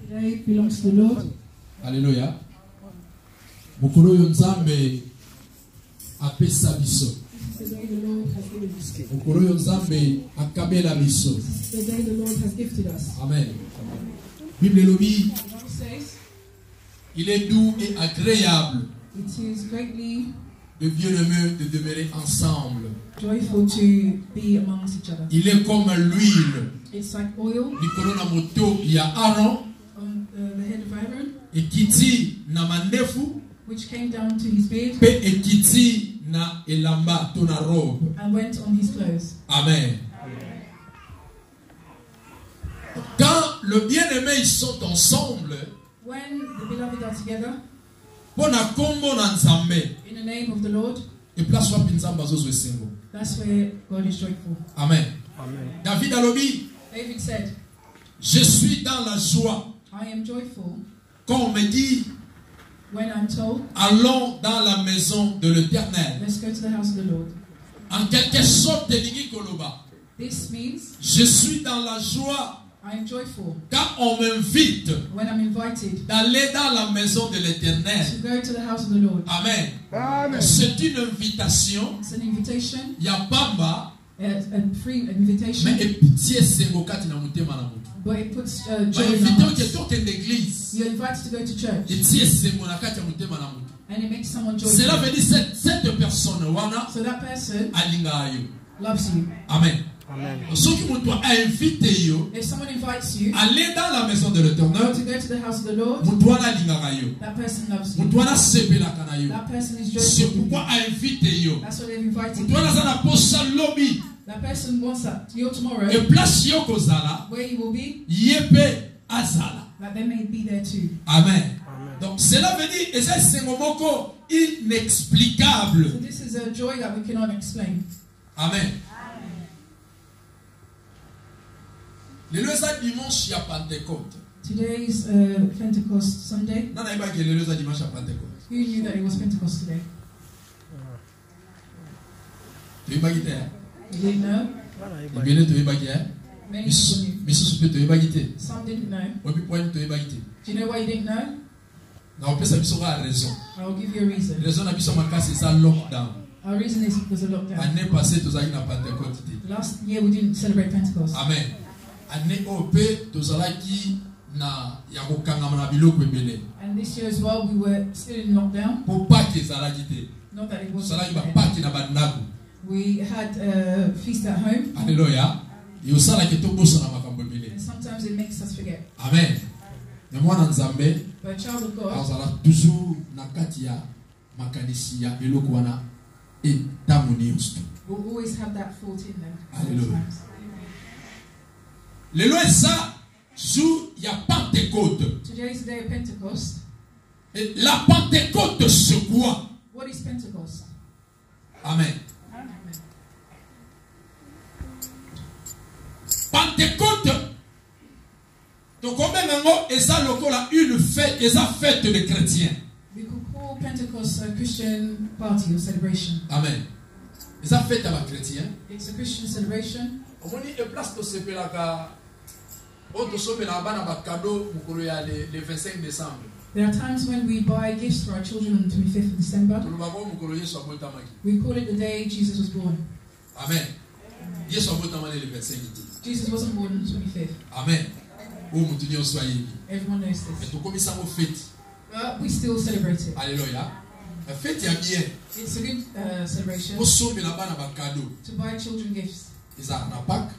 Today belongs to the Lord. Alléluia. Mukolo yonzambe apesa biso. Today the Lord has given us. Mukolo yonzambe akabela biso. Today the Lord has gifted us. Amen. Bible lobi. The Bible says, il est doux et agréable. it is greatly de bien-aimés de demeurer ensemble. Joyful to be amongst each other. Il est comme l'huile. It's like oil. Likolo na moto ya Aaron. On the head of Aaron. Ekiti na mandefu. Which came down to his beard. Pe ekiti na elamba to na robe. And went on his clothes. Amen. Quand le bien-aimé ils sont ensemble. When the beloved are together. In the name of the Lord. That's where God is joyful. Amen. Amen. David said, je suis dans la joie. I am joyful. Quand on me dit when I'm told, allons dans la maison de l'Éternel. let's go to the house of the Lord. En quelque sorte, Delingi Koloba, This means je suis dans la joie I am joyful quand on m'invite when I'm invited d'aller dans la maison de to l'Éternel. go to the house of the Lord. Amen. Amen. C'est une invitation. It's an invitation, Il y a Bamba, a free invitation, mais pitié sengokati na mutema na mutu. but it puts Ba joy in invité our au hearts. keto l'église. You're invited to go to church, Pitié sengonakati na mutema na mutu. and it makes someone Cela joyful. veut dire cette personne wana So that person alinga yo. loves you. Amen. Amen. Ceux qui m'ont invité yo, If someone invites you aller dans la maison de l'Éternel, to go to the house of the Lord, mutuana alinga yo. that person loves you. Mutuana sepelaka na yo. That person is C'est joyful. pourquoi invité yo. That's why they've invited you. Mutuana zana posa lobby. That person wants that you tomorrow, Et place yo kozala, where you will be, yepe azala. that they may be there too. Amen. Amen. Donc cela veut dire, et ça c'est un moment inexplicable. So this is a joy that we cannot explain. Amen. Le leza dimanche ya Pentecôte. Today is Pentecost Sunday. Nana iba ke le leza dimanche ya Pentecôte. Who knew that it was Pentecost today? Tu iba kite. You didn't know? Ibele tu iba kite. Many people knew. Misu pe tu iba kite. Some didn't know. Obi point tu iba kite. Do you know why you didn't know? Na opesa biso ka raison. I will give you a reason. Raison na biso makasi sa lockdown. Our reason is because of lockdown. Année passée tozali na Pentecôte te. Last year we didn't celebrate Pentecost. Amen. Année ope tozalaki na ya kokangama na biloko ebele. And this year as well, we were still in lockdown. Po paki ezalaki te. Not that it was. Tozalaki ba paki na bandako. We had a feast at home, Alléluia. Yosalaki tobosa na makambo ebele. and sometimes it makes us forget. Amen. Mais mwana nzambe But a child of God azala toujours na kati ya makanisi ya biloko wana etamu nyonso. will always have that thought in them. Hallelujah. Lelo eza jour ya Pentecôte. Today is the day of Pentecost. Et la Pentecôte c'est quoi? What is Pentecost? Amen. Pentecôte, donc on menango eza lokola une fête, eza fête de chrétiens. We could call Pentecost a Christian party or celebration. Amen. Eza fête à la chrétien. It's a Christian celebration. Omoni e place to sepelaka oto sopela bana ba cadeau mukolo ya le 25 décembre. There are times when we buy gifts for our children on the 25th of December. Tulubako mukolo Yesu abotamaki. We call it the day Jesus was born. Amen. Yesu abotamaki le 25 iti. Jesus wasn't born on the 25th. Amen. O mutu nyonso ayebi. Everyone knows Et this. to komisa mo fête. But we still celebrate it. Alléluia. La fête ya bien. It's a good celebration O somela bana ba cadeau. to buy children gifts. Eza na Pâques.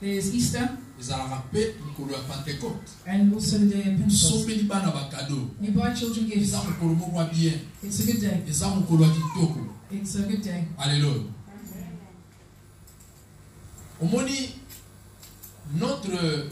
There's Easter Ezalaka mpe mokolo ya Pentecôte. and also the day of Pentecost. Sombeli bana ba cadeau. You buy children gifts. Eza mokolo moko ya bien. It's a good day. Eza mokolo ya kitoko. It's a good day. Alléluia. Omoni notre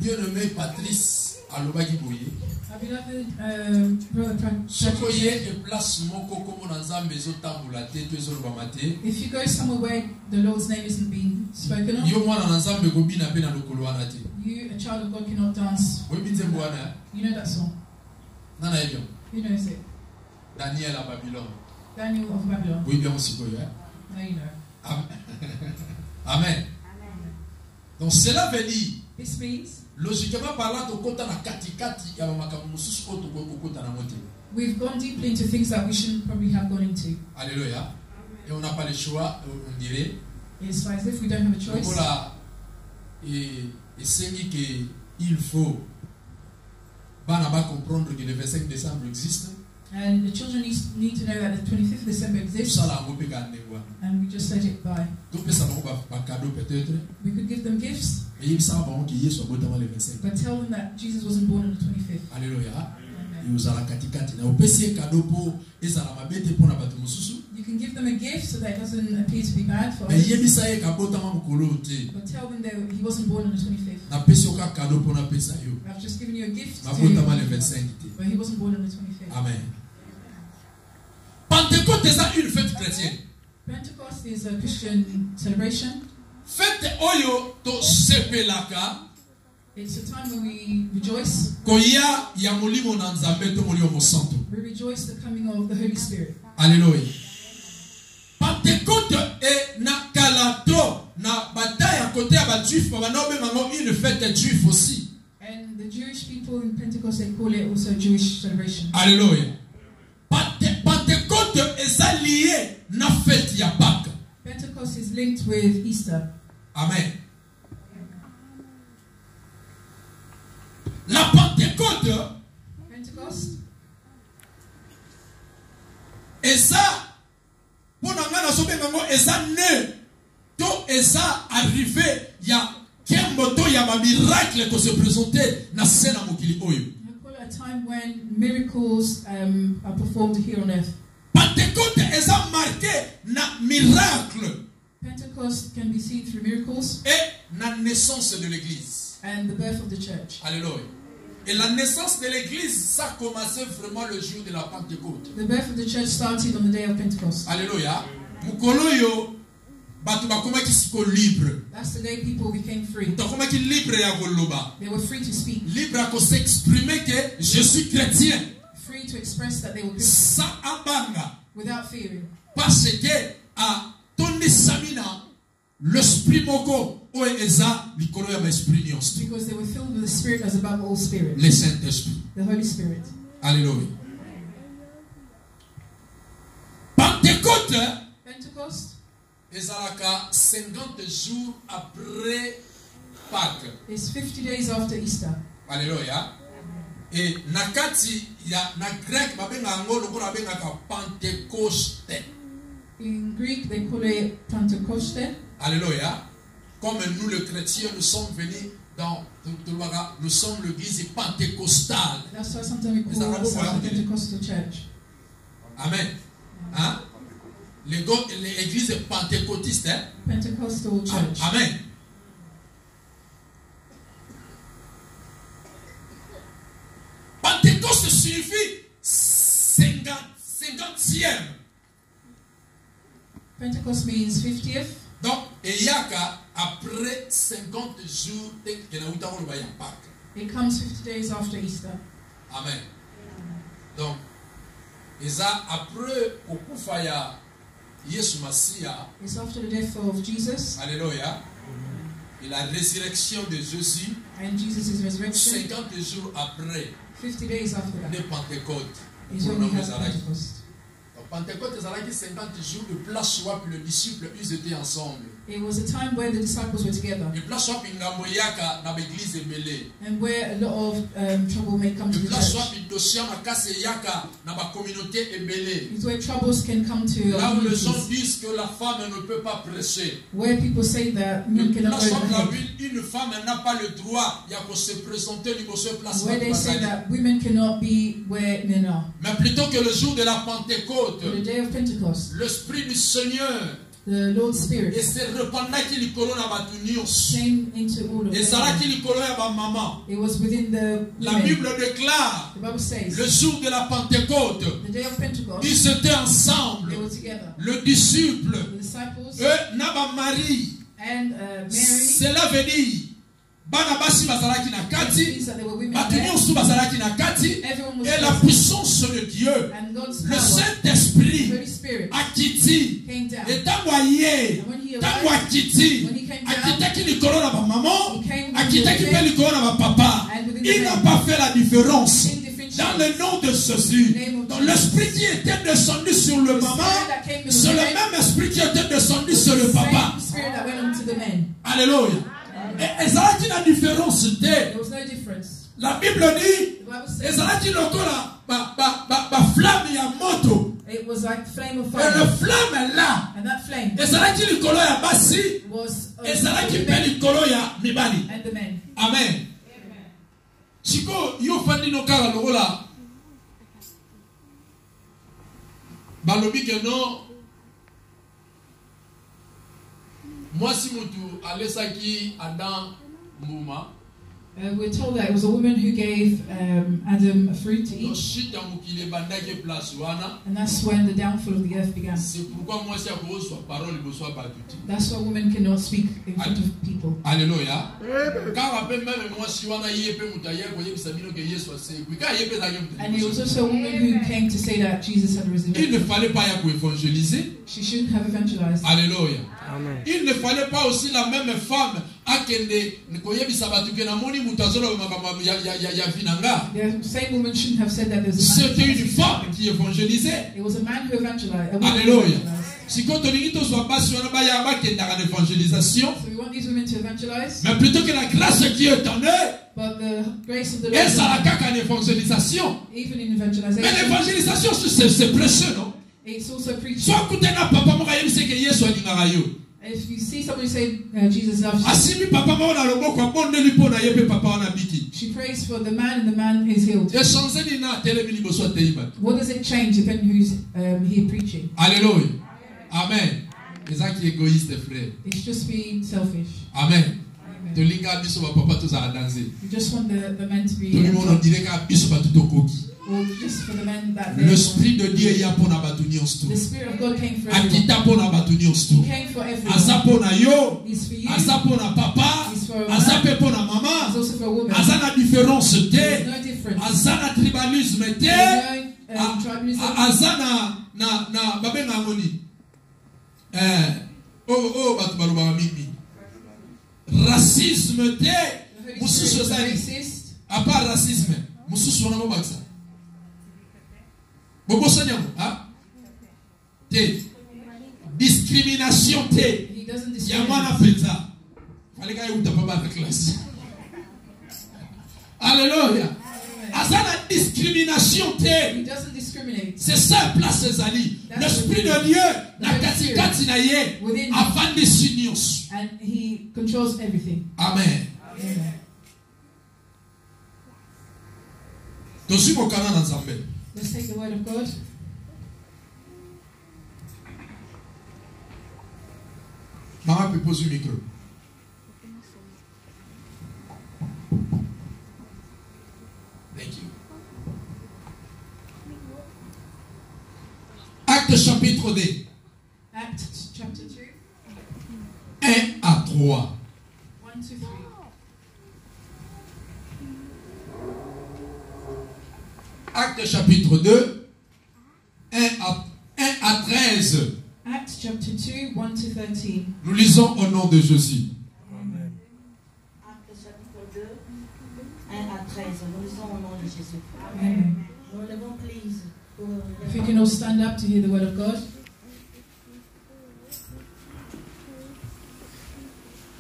bien-aimé Patrice alobaki boye. Our beloved brother Soko Patrick, ye e place moko komo na Nzambe ezotambola te to ezolobama te. if you go somewhere where the Lord's name isn't being spoken of, Yo mwana na Nzambe kobina pe na lokolo wana te. you, a child of God, cannot dance. Oyebi nzembo wana? You know that song. Nana yebi? Who knows it? Daniel à Babylone. Daniel of Babylon. Oyebi yango sikoyo. Now you know. Amen. Amen. Donc cela veut dire, This means logiquement parlant, tokota na katikati ya makambo mosusu oyo tokoki kokota nango te. we've gone deeply into things that we shouldn't probably have gone into. Alléluia. Et on n'a pas le choix, on dirait. It's as if we don't have a choice. Voilà. Et c'est que il faut comprendre que le 25 décembre existe. And the children need to know that the 25th of December exists. And we just let it by. We could give them gifts, but tell them that Jesus wasn't born on the 25th. Alléluia. Amen. You can give them a gift so that it doesn't appear to be bad for us. But tell them that he wasn't born on the 25th. I've just given you a gift, but he wasn't born on the 25th. Amen. Pentecôte est une fête chrétienne. Pentecost is a Christian celebration. Fête oyo to sepelaka. It's a time when we rejoice. Koya ya molimo na Nzambe to molimo mosanto. We rejoice the coming of the Holy Spirit. Alléluia. Pentecôte et na kalato na bataille à côté à ba juif ba no be mango une fête juif aussi. And the Jewish people in Pentecost, they call it also Jewish celebration. Alléluia. Pentecôte est lié na fête ya Pâques. Pentecost is linked with Easter. Amen. La Pentecôte et ça pour nanga na sobe ngango et ça né to et ça arrivé il y a kemboto ya ba miracle ko se présenter na scène mokili oyo. A time when miracles are performed here on earth. Pentecôte est ça marqué na miracle. Pentecost can be seen through miracles et la naissance de l'église. And the birth of the church. Alléluia. Et la naissance de l'église, ça a commencé vraiment le jour de la Pentecôte. The birth of the church started on the day of Pentecost. Alléluia. Mukoloyo batu bakomaki siko libre. That's the day people became free. Takomaki libre ya koloba. They were free to speak. Libre à s'exprimer que je suis chrétien. Free to express that they were Christian. Sa abanga. Without fearing. Parce que à Tony Samina l'esprit moko o eza likolo ya esprit nyonso. Because they were filled with the Spirit as above all spirits. Le Saint-Esprit. The Holy Spirit. Alléluia. Pentecôte. Pentecost. Ezalaka 50 jours après Pâques. It's 50 days after Easter. Alléluia. Et nakati ya na grec babenga ngo lokola bengaka Pentecoste. In Greek they call it Pentecoste. Alléluia. Comme nous les chrétiens nous sommes venus dans nous sommes l'église pentecostale. That's why sometimes we call ourselves the Pentecostal church. Amen. Hein? L'église pentecôtiste. Hein? Pentecostal church. Amen. Pentecôte signifie 50e. Pentecost means 50th. Donc, Eyaka, après 50 jours, it comes 50 days after Easter. Amen. Donc, Eza après Okufaya Yesu Masia. It's after the death of Jesus. Alléluia. Et la résurrection de Jésus. And Jesus' resurrection. 50 jours après. 50 days after that. Le Pentecôte. Is when we have Pentecost. Pentecôte, ils avaient 50 jours de place swap, les disciples, ils étaient ensemble. It was a time where the disciples were together. Et place swap ingamoyaka na l'église mêlée. And where a lot of trouble may come to the place church. swap indosia makase yaka na ba communauté mêlée. It's where troubles can come to. Là où les gens disent que la femme ne peut pas prêcher. Where people say that men cannot pray. Une femme n'a pas le droit de se présenter niveau sur place. Where they say that women cannot be where men are. Mais plutôt que le jour de la Pentecôte. The day of Pentecost, l'esprit du Seigneur the Lord's Spirit came into all of them. It was within the La Bible déclare the Bible says, le jour de la Pentecôte, the day of Pentecost, ils étaient ensemble, they were together. Le disciple, the disciples, Naba Marie, and Mary. Cela veut dire bana basi bazalaki na kati, batu bazalaki na kati, et la puissance de Dieu, le Saint-Esprit, akiti, etangoye, tango akiti, akitaki likolo na ba maman, akitaki pe likolo na ba papa. Il n'a pas fait la différence. Dans le nom de Jésus, dans l'esprit qui était descendu sur le maman, c'est le même esprit qui était descendu sur le papa. Alléluia. Et ezalaki na différence te. La Bible dit ezalaki lokola ba flamme ya moto. It was like flame of fire. Et le flamme là. And that flame. Ezalaki likolo ya basi. Ezalaki pe likolo ya mibali. And the men. Amen. Chiko yo fandi no kala lokola. Balobi que non. Moi si mutu alesaki Adam Mouma We're told that it was a woman who gave Adam a fruit to eat. And that's when the downfall of the earth began. That's why women cannot speak in front of people. Alléluia. And it was also a woman who came to say that Jesus had risen. Il ne fallait pas évangéliser. She shouldn't have evangelized. Alléluia. Amen. Il ne fallait pas aussi la même femme The same woman shouldn't have said that there's a man. C'était une femme qui évangélisait. It was a man who evangelized. Alléluia. Si quand on dit que soit pas sur l'évangélisation, so we want these women to evangelize. mais plutôt que la grâce qui est en eux, But the grace of the Lord. et ça la caca en évangélisation. Even in evangelization. Mais l'évangélisation c'est précieux, non? It's also preaching. Soit écoutez na papa mo kayem c'est que Yesu alinga yo. If you see somebody say Jesus loves you. Asimi papa mo na lobo kwa bonde lipo na yepe papa wana biki. She prays for the man and the man is healed. Et changer na telemi liboso teiba. What does it change depending who's here preaching? Alléluia. Amen. Les actes égoïstes, frère. It's just being selfish. Amen. To linga biso ba papa to za danser. You just want the men to be. Tout le monde on dirait ka biso ba tout koki. Or just for the men that L'esprit de Dieu y a pour na batuni on stu. The Spirit of God came for everyone. Akita pour na batuni on stu. He came for everyone. Asa pour na yo. He's for you. Asa pour na papa. He's for a man. Asa pour na maman. He's also for a woman. Asa na différence te. There's no difference. Asa na tribalisme te. There's no tribalism. Asa na babenga ngoni. Batu baluba mimi. Racisme te. Mususu zali. À part racisme, mususu wana mobaksa. Bobo sanyamo, hein? Te. Discrimination te. He doesn't discriminate. Yamana penza. Fallait qu'il y ait une papa de classe. Alléluia. Azana discrimination te. He doesn't discriminate. C'est ça place Zali. L'esprit de Dieu na katikati na ye avant de s'unions. And he controls everything. Amen. Amen. Tosi mokana na Nzambe. Let's take the word of God. Maman peut poser le micro. Thank you. Acte chapitre 2. Acts chapter 2. 1 à 3. 1 to 3. Acte chapitre 2. 1 à 13. Acts chapter 2, 1 to 13. Nous lisons au nom de Jésus. Amen. Acte chapitre 2, 1 à 13. Nous lisons au nom de Jésus. Amen. Nous levons, please. If you can all stand up to hear the word of God.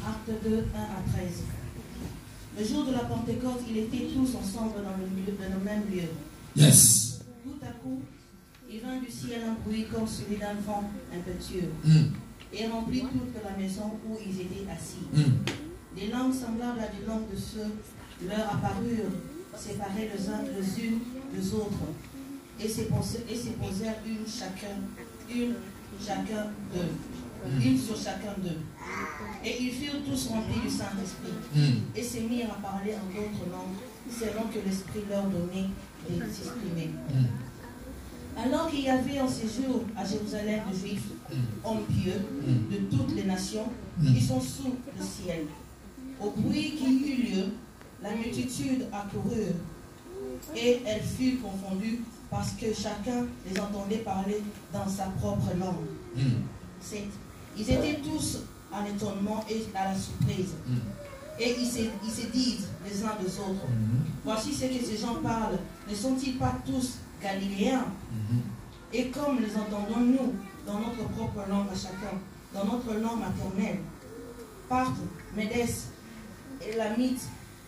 Acte 2, 1 à 13. Le jour de la Pentecôte, ils étaient tous ensemble dans le même lieu. Yes. Tout à coup, il vint du ciel un bruit comme celui d'un vent impétueux et remplit toute la maison où ils étaient assis. Des langues semblables à des langues de feu leur apparurent, séparées les unes des autres, et se posèrent une sur chacun d'eux. Et ils furent tous remplis du Saint-Esprit et se mirent à parler en d'autres langues selon que l'Esprit leur donnait de s'exprimer. Alors qu'il y avait en séjour à Jérusalem de Juifs, hommes pieux, de toutes les nations, qui sont sous le ciel. Au bruit qui eut lieu, la multitude accourut, et elle fut confondue, parce que chacun les entendait parler dans sa propre langue. Ils étaient tous en étonnement et à la surprise. Et ils se disent les uns des autres, voici ce que ces gens parlent, ne sont-ils pas tous Galiléens? Et comme les entendons-nous dans notre propre langue à chacun, dans notre langue maternelle, Parthe, Médès, Élamite,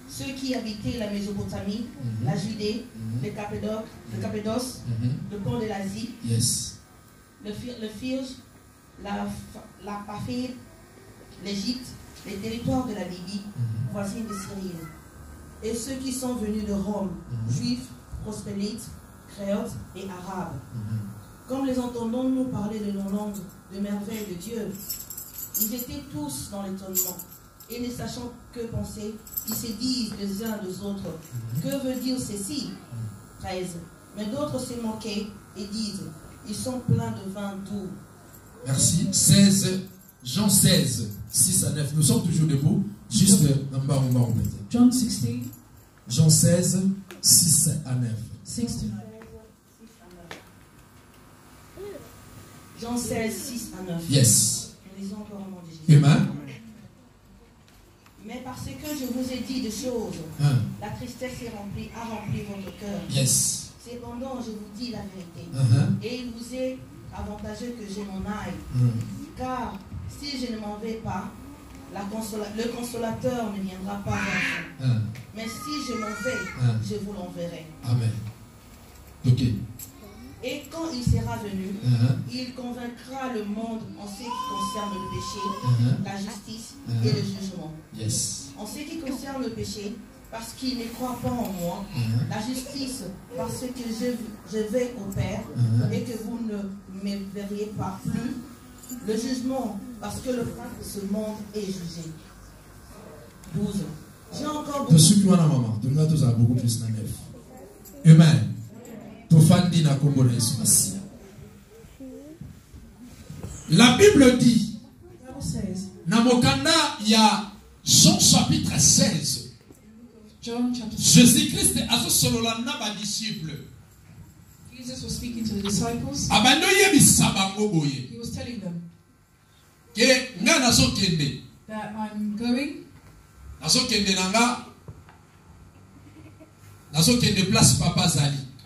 ceux qui habitaient la Mésopotamie, la Judée, le Cappadoce, le pont de l'Asie, le Phrygie, la Paphie, l'Égypte, les territoires de la Libye, voisine de Syrie, et ceux qui sont venus de Rome, juifs, prosélytes, créotes et arabes. Comme les entendons-nous parler de nos langues, de merveilles de Dieu, ils étaient tous dans l'étonnement et ne sachant que penser, ils se disent les uns aux autres, que veut dire ceci? 13. Mais d'autres se moquaient et disent, ils sont pleins de vin doux. Merci. 16, Jean 16, 6 à 9. Nous sommes toujours debout. Juste en bas, on va compléter. John 16. Jean 16, 6 à 9. 6 to 9. Jean 16, 6 à 9. Yes. Nous lisons encore au nom de Jésus. Amen. Mais parce que je vous ai dit des choses, la tristesse a rempli votre cœur. Yes. Cependant, je vous dis la vérité. Et il vous est avantageux que je m'en aille. Car si je ne m'en vais pas, le consolateur ne viendra pas vers vous. Mais si je m'en vais, je vous l'enverrai. Amen. Ok. Et quand il sera venu, il convaincra le monde en ce qui concerne le péché, la justice et le jugement. Yes. En ce qui concerne le péché, parce qu'il ne croit pas en moi, la justice, parce que je vais au Père et que vous ne me verriez pas plus, le jugement, parce que le prince de ce monde est jugé. 12. J'ai encore beaucoup plus. Amen. La Bible dit, Namokanda, il y a Jean chapitre 16. Jésus-Christ a ce disciple. Jesus was speaking to the disciples. He was telling them that I'm going.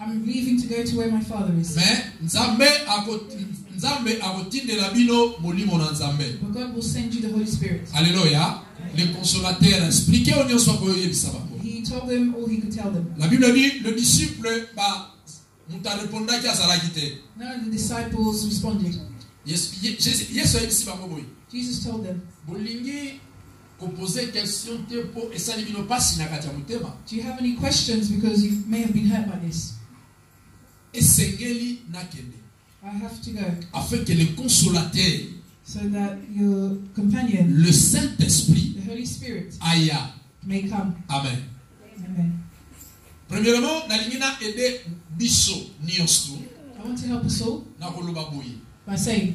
I'm leaving to go to where my Father is. But God will send you the Holy Spirit. Alléluia. Le consolateur. Expliquez au Dieu soit He told them all he could tell them. La Bible dit le disciple None of the disciples responded. Jesus told them, do you have any questions because you may have been hurt by this? I have to go. Afin que le consolateur, so that your companion, le Saint-Esprit, the Holy Spirit, aya, may come. Amen. Amen. Premièrement, I want to help us all by saying,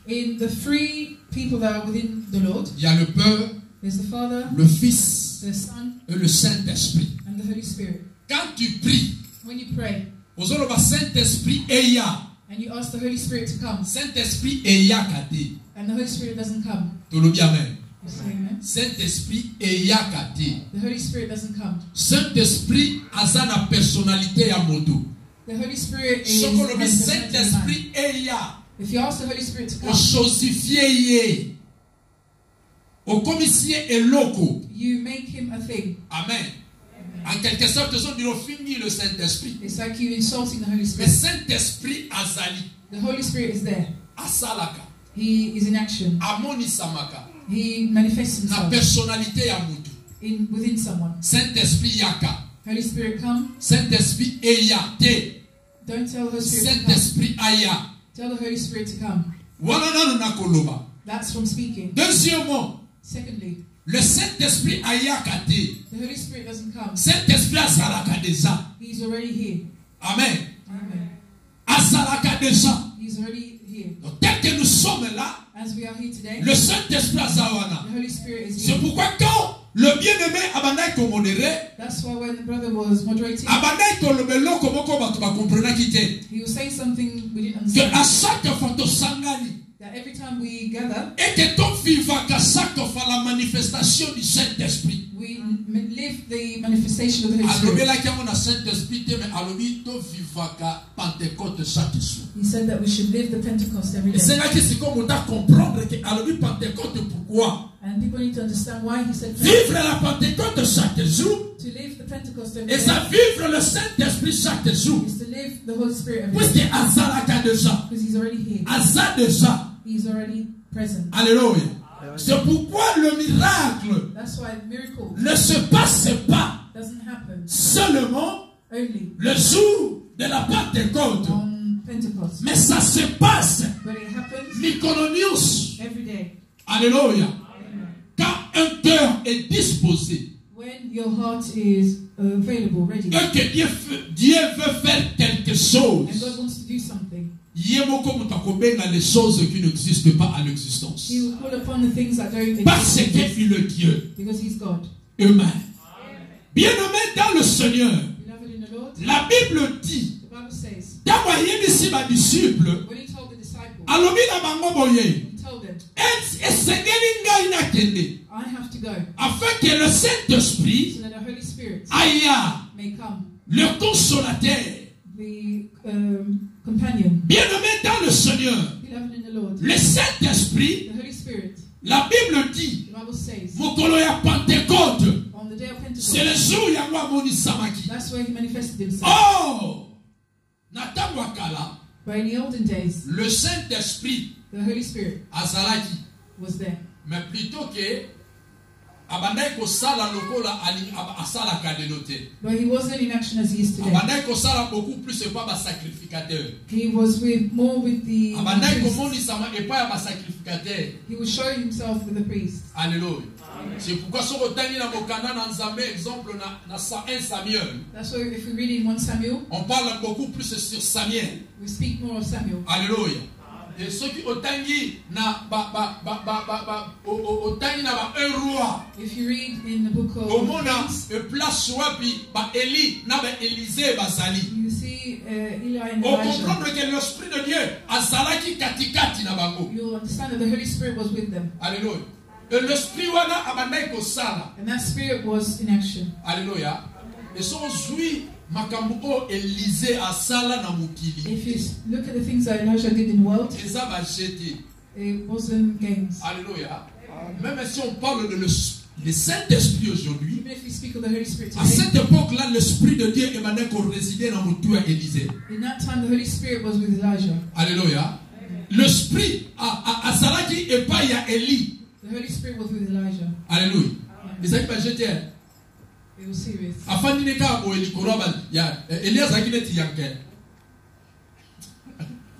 in the three people that are within the Lord, il y a le Père, there's the Father, le Fils, the Son, et le Saint-Esprit. and the Holy Spirit. Quand tu pries, when you pray, Saint-Esprit eya, and you ask the Holy Spirit to come, Saint-Esprit eya kate, and the Holy Spirit doesn't come, amen. Saint-Esprit eya kate. The Holy Spirit doesn't come. Saint-Esprit a na personnalité ya moto. The Holy Spirit is Saint-Esprit eya. If you ask the Holy Spirit to come, you make him a thing. Amen. En quelque sorte, ils ont fini le Saint-Esprit. It's like you insulting the Holy Le Spirit. Saint-Esprit azali. The Holy Spirit is there. Asalaka. He is in action. Amoni samaka. He manifests Na himself personnalité ya mutu. within someone. Saint-Esprit yaka. Holy Spirit, come. Saint-Esprit eyate. Don't tell the Holy Spirit to come. Saint-Esprit aya. Tell the Holy Spirit to come. Wana na koloba. That's from speaking. Deuxièmement, Secondly, le Saint-Esprit ayakate. the Holy Spirit doesn't come. Saint-Esprit azalaka déjà. He's already here. Amen. Amen. Azalaka déjà. He's already here. Donc, tel que nous sommes là, As we are here today, le Saint-Esprit azawana. the Holy Spirit is C'est here. pourquoi quand le bien-aimé abandai ko modéré, That's why when the brother was moderating, abandai ko lobelo ko moko bato ba comprendre kité. he was saying something we didn't Que à understand. chaque fois to sangani, That every time we gather, et que ton vivant qu'à chaque fois la manifestation du Saint-Esprit. we live the manifestation of the Holy Alobi Spirit. la ki on a Saint-Esprit te mais alobi to vivant qu'à Pentecôte chaque jour. He said that we should live the Pentecost every Et c'est day. là que c'est comme on doit comprendre que alobi Pentecôte pourquoi? And people need to understand why he said Vivre la Pentecôte chaque jour. to live the Pentecost every Et day ça vivre le Saint-Esprit chaque jour. is to live the Holy Spirit every Puisque day. azalaka déjà. Because he's already here. Aza déjà. He's already present. Alléluia. C'est pourquoi le miracle That's why miracle ne se passe pas doesn't happen seulement only le jour de la Pentecôte. on Pentecost, Mais ça se passe but it happens Mykonos Every day. Alléluia. Quand un cœur est disposé, when your heart is available, ready, et que Dieu veut faire quelque chose, and God wants to do something, les choses qui n'existent pas à l'existence. He will call upon the things that don't exist. Parce qu'il est Dieu. Because He's God. Amen. Bien-aimé dans le Seigneur, Beloved in the Lord, la Bible dit, the Bible says, when He told the disciples, he told them, I have to go, afin que le Saint-Esprit, so that the Holy Spirit may come, le consolateur, the companion. Bien-aimé dans le Seigneur, Beloved in the Lord, le Saint-Esprit, the Holy Spirit, la Bible dit, the Bible says, Mokolo ya Pentecôte, on the day of Pentecost, c'est le jour ya moni samaki. that's where He manifested Himself. Oh, Nathan Wakala, But in the olden days, le Saint-Esprit, the Holy Spirit azalaki, was there. mais plutôt que abandai ko sala lokola ali asala kadenote. But He wasn't in action as He is today. Abandai ko sala beaucoup plus pas ba sacrificateur. He was more with the Abandai ko priests. moni sama et pas ba sacrificateur. He was showing Himself with the priests. Alléluia. C'est pourquoi si on tangi na mokana na nzambe exemple na 1 Samuel. That's why if we read in 1 Samuel, on parle beaucoup plus sur Samuel. We speak more of Samuel. Alléluia. Et ceux qui otangi na otangi na ba un roi. If you read in the book of Omona e place wapi ba Eli na ba Élisée bazali. You see Eli and On Elijah. comprendre que l'esprit de Dieu azalaki katikati na bango. You understand that the Holy Spirit was with them. Alléluia. Et l'esprit wana abandai ko sala. And that spirit was in action. Alléluia. Et so zui makambo Élisée asala na mukili. If you look at the things that Elijah did in the world, eza ba jeté. It wasn't games. Alléluia. Même si on parle de le Saint-Esprit aujourd'hui, even if you speak of the Holy Spirit today, à cette époque-là, l'Esprit de Dieu émanait qu'on résidait dans Moutou à Élisée. In that time, the Holy Spirit was with Elijah. Alléluia. L'Esprit à Salaki et pas à Élie. The Holy Spirit was with Elijah. Alléluia. Mais ça qui va jeter. It was serious. Afin de ka o Eli koraba ya Elias akineti yanke.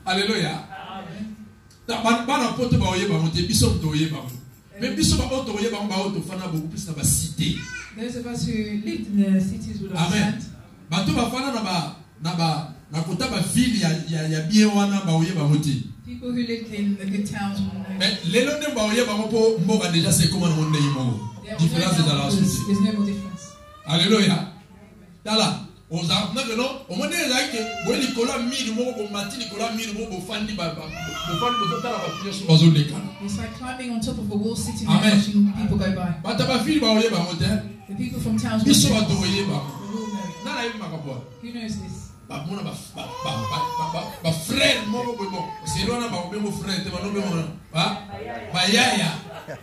Alléluia. Ta bana poto ba oyeba monte biso to oyeba. Mais biso ba auto oyeba ba auto fana beaucoup plus na ba cité. Those of us who lived in the cities would understand. Bato ba fana na kota ba ville ya bien wana ba oyeba monte. People who lived in the good towns. Mais lelo ne ba oyeba mo mboka déjà c'est comment on est mo. Différence de la société. There's no more difference. Alléluia. Dala. Aux armes que non, au moment que vous les colla mille mots au matin, les colla mille mots au fandi baba. It's like climbing on top of a wall, sitting there watching people go by. The people from towns will know. Who knows this? Frère, c'est loin ba obengo frère, te ba no bengo. Ba yaya.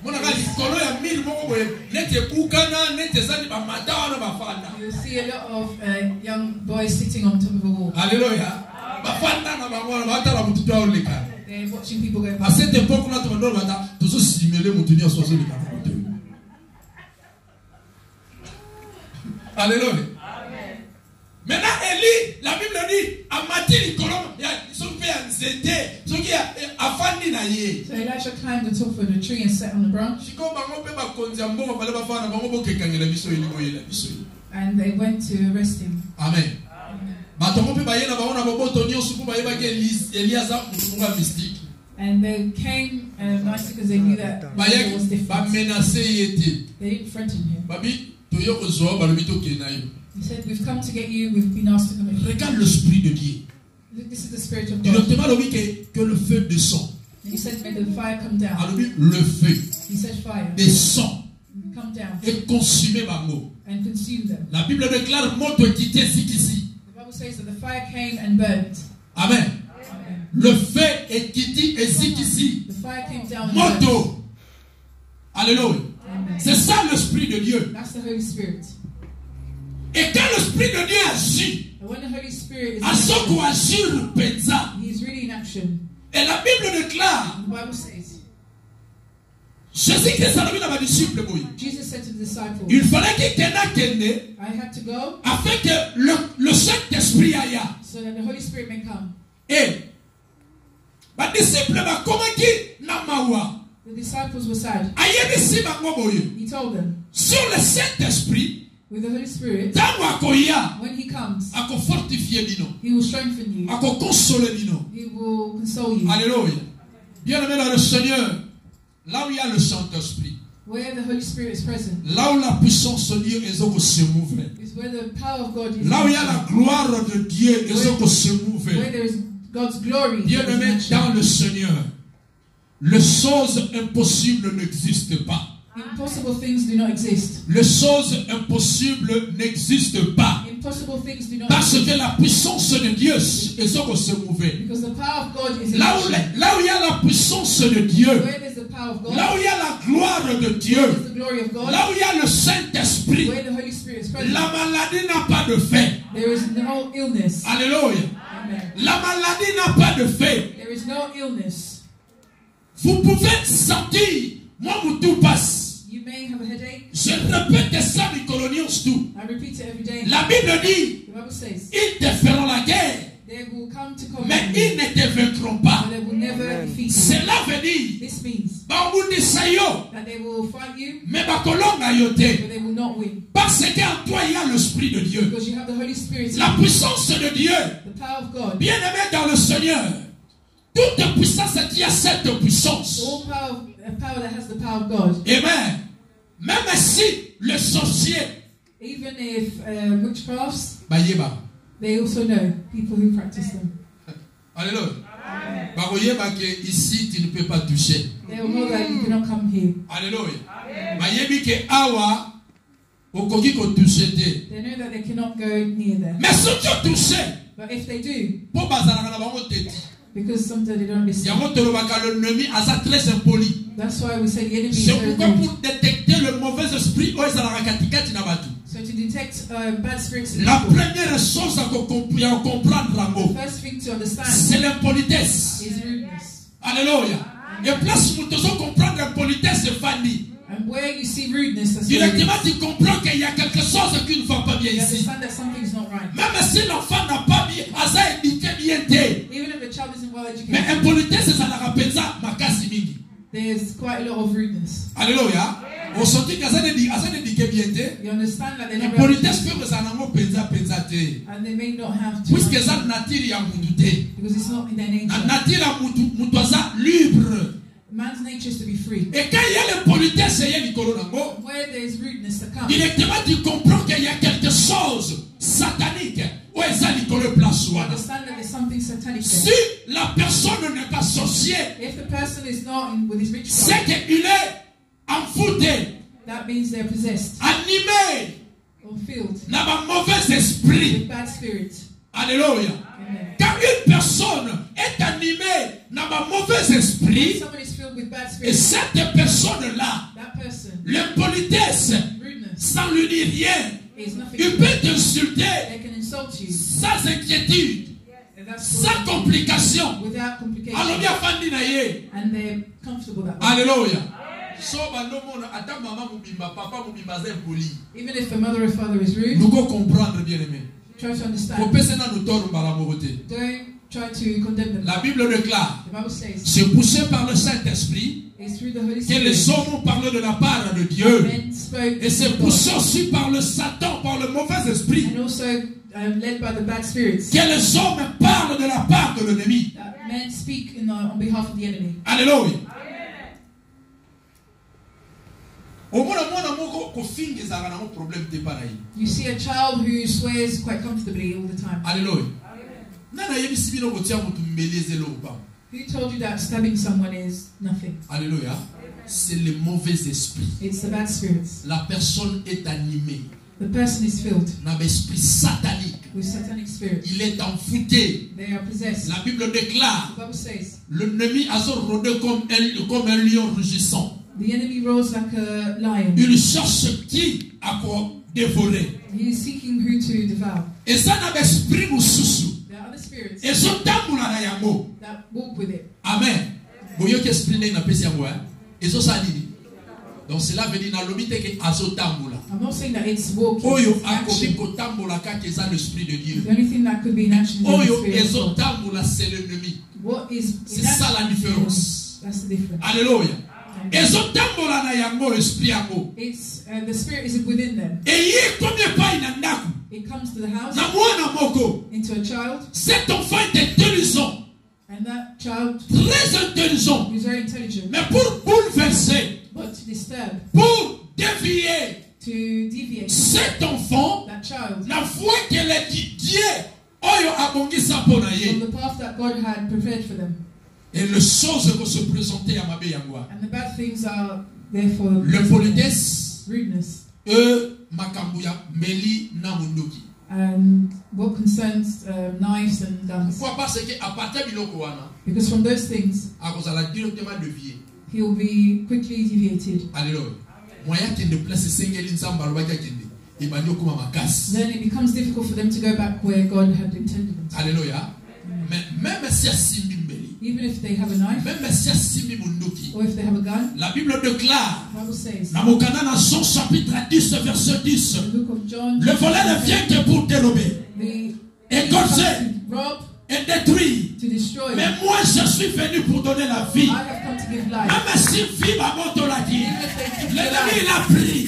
Mona ka likolo ya mille moko boye nete bukana nete zali ba matana ba fanda. You see a lot of young boys sitting on top of a wall. Alléluia. Ba fanda na ba ngwana ba tala mutu to oleka. They're watching people go by. À cette époque là tu vas bata toujours simuler mutu ni osozo leka. Alléluia. Amen. Maintenant Élie, la Bible dit amati likolo ya sofi ya nzete soki ya afandi na ye. So Elisha climbed the top of the tree and sat on the branch. And they went to arrest him. Amen. And they came nicely because they knew that the was different. They didn't threaten him. He said, we've come to get you, we've been asked to come in. Regarde l'esprit de Dieu. This is the Spirit of Il God. que le feu descend. And he said, may the fire come down. Le feu He said, fire descend. Come down. Et consumer bango. And consume them. La Bible déclare moto quitté ici. The Bible says that the fire came and burned. Amen. Amen. Le feu est quitté ici. The fire came down and moto. burned. Alléluia. C'est ça l'esprit de Dieu. That's the Holy Spirit. Et quand l'esprit de Dieu agit, when the Holy Spirit is he's really in action. Et la Bible déclare, the Bible says, Jesus said to the disciples, il fallait qu'il I had to go afin que le Saint-Esprit aille. So that the Holy Spirit may come. Et les disciples comment qui na mawa. The disciples were sad. He told them, sur le Saint-Esprit, with the Holy Spirit, when he comes, he will strengthen you. He will console you. Alléluia. Bien-aimé dans le Seigneur, là où il y a le Saint-Esprit, where the Holy Spirit is present, là où la puissance de Dieu est se mouve, is where the power of God is. Là où il y a la gloire de Dieu est se mouve. Where there is God's glory. Bien-aimé dans le Seigneur, les choses impossibles n'existent pas. Impossible things do not exist. Les choses impossibles n'existent pas. Impossible things do not Parce exist. que la puissance de Dieu est se mouve. Because the power of God is là où il y a la puissance de Dieu, where there's the power of God, là où il y a la gloire de Dieu, the glory of God, là où il y a le Saint-Esprit, where the Holy Spirit is present, la maladie n'a pas de fait. There is no illness. Alléluia. Amen. La maladie n'a pas de fait. There is no illness. Vous pouvez sentir, moi mon tout passe. You may have a headache. Je répète ça, Nicolonios tout. I repeat it every day. La Bible dit, The Bible says, ils te feront la guerre, they will come to come, mais ils ne te vaincront pas. but they will never defeat you. Cela veut dire, This means that they will fight you, mais but they will not win. parce qu'en toi il y a l'Esprit de Dieu. Because you have the Holy Spirit. La puissance de Dieu, The power of God. bien-aimé dans le Seigneur, toute puissance qui a cette puissance. All power that has the power of God. Amen. Même si le sorcier, even if witchcrafts, they also know people who practice them. Alléluia. Ici tu ne peux pas toucher. They will know that you cannot come here. Alléluia. Awa okoki ko toucher te. They know that they cannot go near there. Mais si tu touches, but if they do, po bazala na bango tete. Because sometimes they don't listen. That's why we say the enemy is very good. So to detect bad spirits, la première chose à comprendre, the first thing to understand, c'est l'impolitesse. Is rudeness. Alléluia. Et place où tu dois comprendre l'impolitesse, Fanny. And where you see rudeness, that's directement tu comprends qu'il y a quelque chose qui ne va pas bien ici. Même si l'enfant n'a pas bien, even if the child isn't well educated, mais impolitesse, ça la rappelle ça, makasi mingi. There's quite a lot of rudeness. Alléluia. On sentit que ça ne dit que bien te. You understand that they never. Impolitesse peut que ça n'a pas pensa te. And they may not have to. Puisque ça nature ya mutu te. Because it's not in their nature. Nature ya mutu ça libre. Man's nature is to be free. Et quand il y a l'impolitesse, il y a l'icône nango. Where there is rudeness to come. Directement tu comprends qu'il y a quelque chose satanique. Où est ça l'icône place you understand that there's something satanic there. Si la personne n'est pas sorcier, if the person is not with his ritual, c'est qu'il est envoûté. That means they're possessed. Animé. Or filled. N'a pas mauvais esprit. With bad spirits. Alléluia. Amen. Quand une personne est animée n'a pas mauvais esprit, et cette personne-là, l'impolitesse, sans lui dire rien, il peut t'insulter sans inquiétude, sans complication. Alléluia. Alléluia. Even if a mother or father is rude, nous devons comprendre, bien aimé. Try to understand. Don't try to condemn them. La Bible déclare, the Bible says, c'est poussé par le Saint-Esprit que les hommes ont parlé de la part de Dieu. Et c'est poussé aussi par le Satan, par le mauvais esprit. And also led by the bad spirits. Que les hommes parlent de la part de l'ennemi. Men speak on behalf of the enemy. Alléluia. You see a child who swears quite comfortably all the time. Alléluia. Who told you that stabbing someone is nothing? Alléluia. C'est le mauvais esprit. It's the bad spirits. La personne est animée. The person is filled d'un esprit satanique. With satanic spirits. Il est envoûté. They are possessed. La Bible déclare, the Bible says, l'ennemi a rôdé comme un lion rugissant. The enemy roars like a lion. Il cherche qui à quoi dévorer. He is seeking who to devour. Et ça n'a esprit mususu. There are other spirits. Et son tambula na yango. That walk with it. Amen. Boyo qui explique na pesi yango hein. Et ça ça dit. Donc cela veut dire na lobite que azotambula. I'm not saying that it's walking. Oyo akobi ko tambula ka que ça l'esprit de Dieu. The only thing that could be in action is Oyo the spirit. ezotambula c'est l'ennemi. What is c'est ça la différence. That's the difference. Alléluia. Ils ont tambola na yango esprit yango. It's the spirit is within them. Et il combien pas inandaku. It comes to the house. Na mwana moko. Into a child. Cet enfant est intelligent. And that child. Très intelligent. Is very intelligent. Mais pour bouleverser. But to disturb. Pour dévier. To deviate. Cet enfant. That child. La foi qu'elle est Dieu. Oyo abongisa pona ye. From the path that God had prepared for them. Et les choses vont se présenter à Mabé Yangwa. And the bad things are therefore le politesse, rudeness, makambuya meli na mundoki. And what concerns knives and guns. Pourquoi? Parce que à partir biloko wana. Because from those things, akozala directement dévié. He will be quickly deviated. Alléluia. Moya kende place sengeli nzamba lobaka kende. Ibanyo kuma makas. Then it becomes difficult for them to go back where God had intended them to. Alléluia. Mais même si asimbi mbeli. Even if they have a knife, même si asimbi mundoki. Or if they have a gun, la Bible déclare. The Bible says. Dans mon canal dans Jean chapitre 10 verset 10. The book of John. Le volet ne vient que pour dérober. Égorger. Rob. Et détruire. To destroy. Mais moi je suis venu pour donner la vie. I have come to give life. Même si vie ma moto l'a dit. L'ennemi il a pris.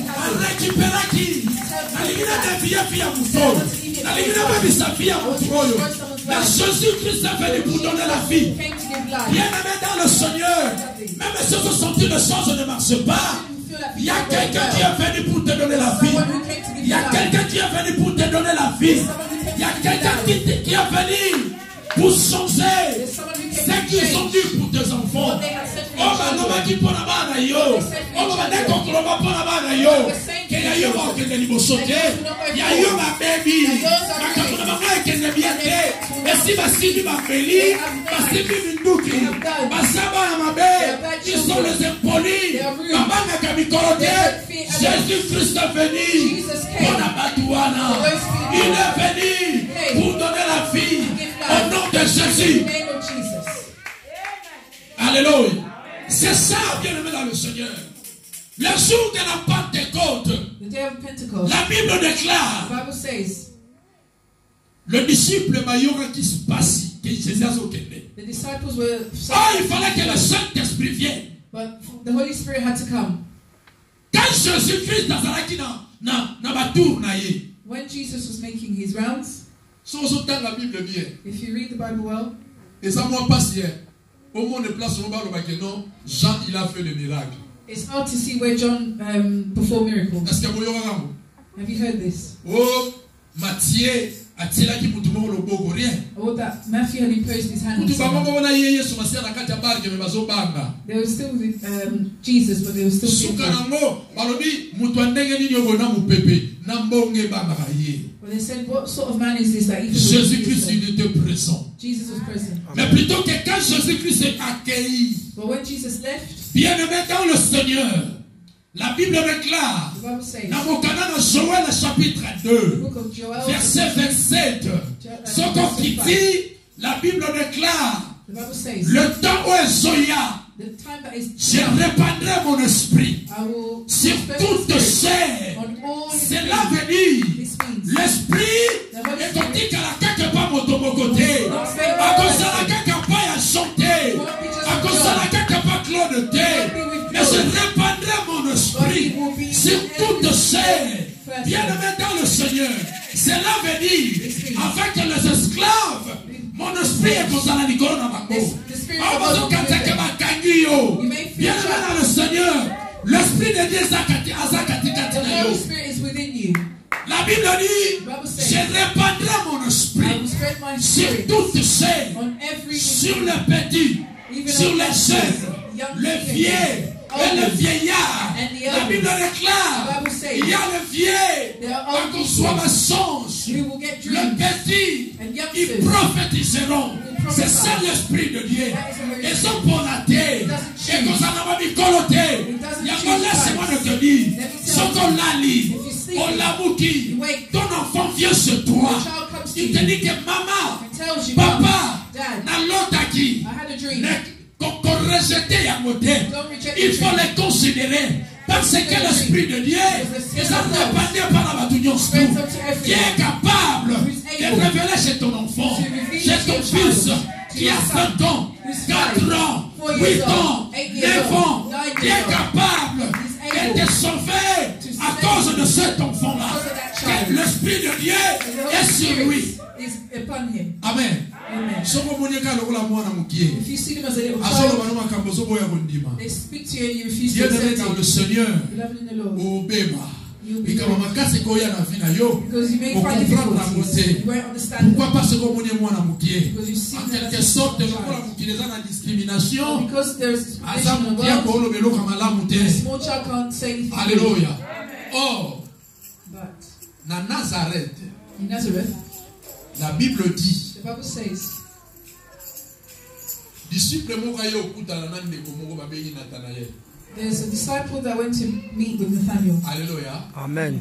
A récupéré qui. La vie à mouton. La vie sa vie à mouton. Mais Jésus-Christ est venu pour donner la vie. Bien-aimé dans le Seigneur. Même si vous sentez les choses ne marchent pas. Il y a quelqu'un qui est venu pour te donner la vie. Il y a quelqu'un qui est venu pour te donner la vie. Il y a quelqu'un qui est venu pour changer ce qu'ils ont dit pour tes enfants. Oh, ma qui pour la bana yo. Oh, ma d'accord pour la bana yo. Que ya yo va que ni bosote. Ya yo ma baby. Ma kapona ma que ne bien te. Et si ma sidi ma feli, ma sidi minduki. Ma saba na mabe. Ils sont les impolis. Mama na kamikorote. Jésus-Christ est venu pour la batouana. Il est venu pour donner la vie au nom de Jésus. Alléluia. C'est ça, bien-aimé dans le Seigneur. Le jour de la Pentecôte, la Bible déclare, le disciple Mayora qui se passe, qui Jésus a occupé. Il fallait que le Saint-Esprit vienne. But the Holy Spirit had to come. Quand Jésus-Christ na batour na ye. When Jesus was making his rounds, la Bible bien. If you read the Bible well, et ça moi passe hier. Au monde de place on va le non, Jean il a fait le miracle. It's hard to see where John performed miracles. Est-ce que vous have you heard this? Oh, Matthieu a-t-il qui mutu mo loboko rien. Oh, that Matthew had imposed his hand on someone. They were still with Jesus, but they were still with him. But they said, what sort of man is this that even Jésus-Christ il était présent. Jesus was present. Mais plutôt que quand Jésus-Christ est accueilli, but when Jesus left, bien-aimé dans le Seigneur, la Bible déclare dans mon canal de Joël chapitre 2 verset 27 ce qu'on dit, la Bible déclare le temps où est Zoya, je répandrai mon esprit sur toute chair. C'est l'avenir. L'esprit est comme dit qu'à la quelque part mon côté. À cause de la quelque part à chanter. À cause de la quelque part clodoter. Mais je répandrai mon esprit sur toute chair. Bien-aimé dans le Seigneur. C'est l'avenir. Afin que les esclaves, mon esprit est comme ça la nicole dans ma peau. Bien-aimé dans le Seigneur. L'esprit de Dieu est within you. La Bible dit, je répandrai mon esprit sur toutes chair, sur les petits, sur les jeunes, les vieux et les vieillards. La Bible déclare, il y a les vieux, à consommation, le petit, ils prophétiseront. C'est ça l'esprit de Dieu. Ils sont pour la terre. Et qu'on s'en a mis coloté. Il y a un laisse-moi de te dire. Ce qu'on l'a lit, on l'a bouti. Ton enfant vient chez toi. Il te dit que maman, papa, n'a l'autre qui. Qu'on rejetait à côté. Il faut les considérer. Parce que l'esprit de Dieu est répandé par la bataillon qui est capable de révéler chez ton enfant, chez ton fils qui a 5 ans, 4 ans, 8 ans, 9 ans, qui est capable d'être sauvé à cause de cet enfant-là. L'Esprit de Dieu est sur lui. Amen. If you see them as a little child, they speak to you and you refuse to accept dans le Seigneur. because you may find difficulties, you won't understand them. Because you see them as a child. Because there is discrimination in the world, a small child can't say anything. Alléluia. But Na Nazareth, in Nazareth, la Bible dit, the Bible says, there's a disciple that went to meet with Nathaniel. Alléluia. Amen.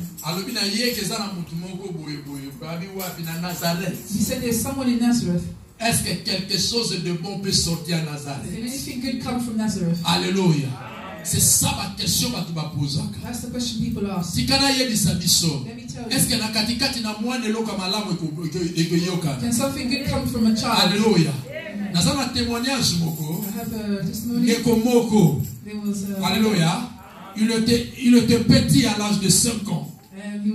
He said there's someone in Nazareth. Est-ce que quelque chose de bon peut sortir à Nazareth? Did anything good come from Nazareth? Alléluia. C'est ça ma question que tu vas poser. That's the question people ask. Si kana ye bisabiso. Let me tell Est-ce you. que na katikati na mwana loka malamu ekoyoka? Can something good come from a child? Alléluia. Nazana témoignage moko. I have a testimony. Ngeko moko. There was a, Alléluia. Il était petit à l'âge de 5 ans.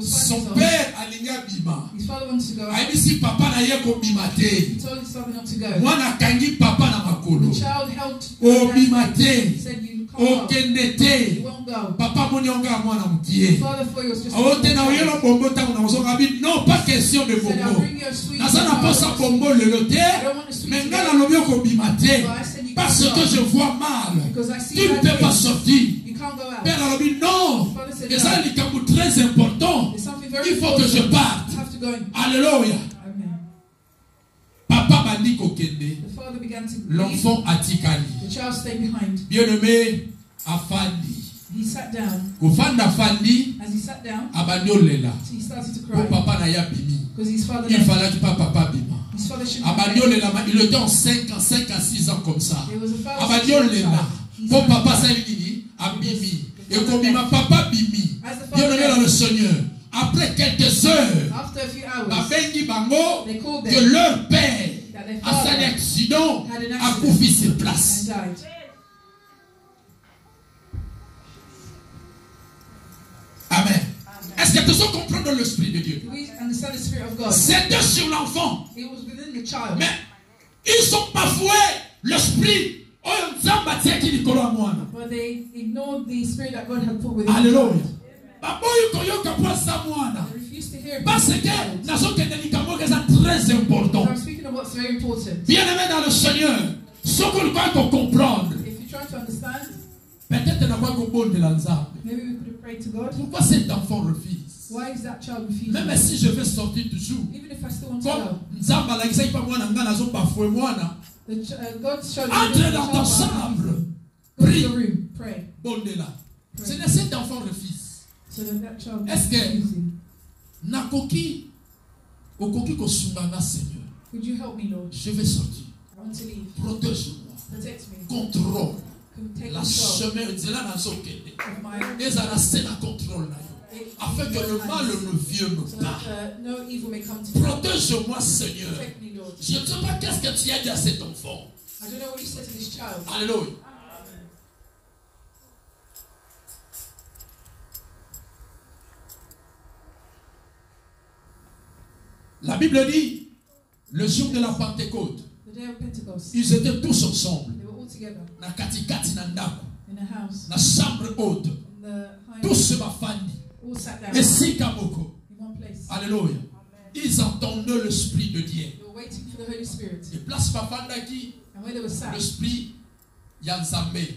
Son père alinga bima. His father wanted to go out. Aibisi papa na ye ko bima te. He told his father not to go. Mwana kangi papa na makolo. The child held O bima te. He said, you can't O go. kende te. You won't go. Papa moni onga mwana The mukie. father thought he was just Ote na oyelo bombo ta na osonga bi non pas question de He said, I'll bombo. bring you a sweet Nazana posa child. bombo lelo te. I don't want a sweet Mais child. ngana lobi ko bima te. But I said you Parce can't que go. je vois mal. Because I see Tu ne bad peux pas things. sortir. You can't go out. Père a dit non. Father said, Et ça, c'est un bout très important. There's something very Il faut que je important. parte. You have to go in. Alléluia. Amen. Papa m'a dit qu'au Kende, The father began to leave. l'enfant a tikali. The child stayed behind. Bien-aimé, afandi. He sat down. Kofanda afandi, As he sat down, abandolela. he started to Pour cry. papa na ya bimi. Because his father Il left. fallait que papa bima. His father shouldn't have left. Abandolela, il était en 5 à 6 ans comme ça. There was a father Abandolela. He's Pour a- papa ça il abimi. Et comme il m'a papa bimi. As the Bien-aimé father dans le left, Seigneur. Après quelques heures, after a few hours, Babengi Bango, they called que them leur père that their a fait un father accident, had an a accident couffé sur and place. died. Amen. Est-ce que tu comprends l'esprit de Dieu? Do we understand the Spirit of God? C'était sur l'enfant. It was within the child. Mais ils ont bafoué l'esprit. But they ignored the Spirit that God had put within the Alléluia. child. Alléluia. They refused to hear Parce it. que nous sommes très important. So I'm speaking of what's very important. Bien-aimé dans le Seigneur, ce qu'on doit comprendre, If you try to understand, peut-être n'a pas comprendre de l'ensemble. maybe we could have prayed to God. Pourquoi cet enfant refuse? Why is that child refusing? Même si je vais sortir toujours, Even if I still want to comme go, Nzamba like ça pas moi n'a pas bafoué moi na. God's child. Entre dans ton chambre, Go to prie, the room, pray. bon de là. C'est que cet enfant refuse. So that child Est-ce is que- refusing. Nakoki, okoki kosunganga Seigneur. Could you help me, Lord? Je vais sortir. I want to leave. Protège-moi. Protect me. Contrôle. Take La control chemin nzela nazokende. of my Ezala se na contrôle na yo. Afin que le mal ne vienne so pas. that no evil may come to me. Protège-moi Seigneur. Protect me, Lord. Je ne sais pas qu'est-ce que tu as dit à cet enfant. I don't know what you said to this child. Alléluia. La Bible dit, le jour de la Pentecôte, The day of Pentecost, ils étaient tous ensemble. they were all together Na katikati na ndako, in a house, na chambre haute. in the high, Tous bafandi. all sat down Esika moko. in one place. Alléluia. Ils entendaient l'Esprit de Dieu. They were waiting for the Holy Spirit. Et place bafandaki, And when they were sat, l'Esprit Yanzambe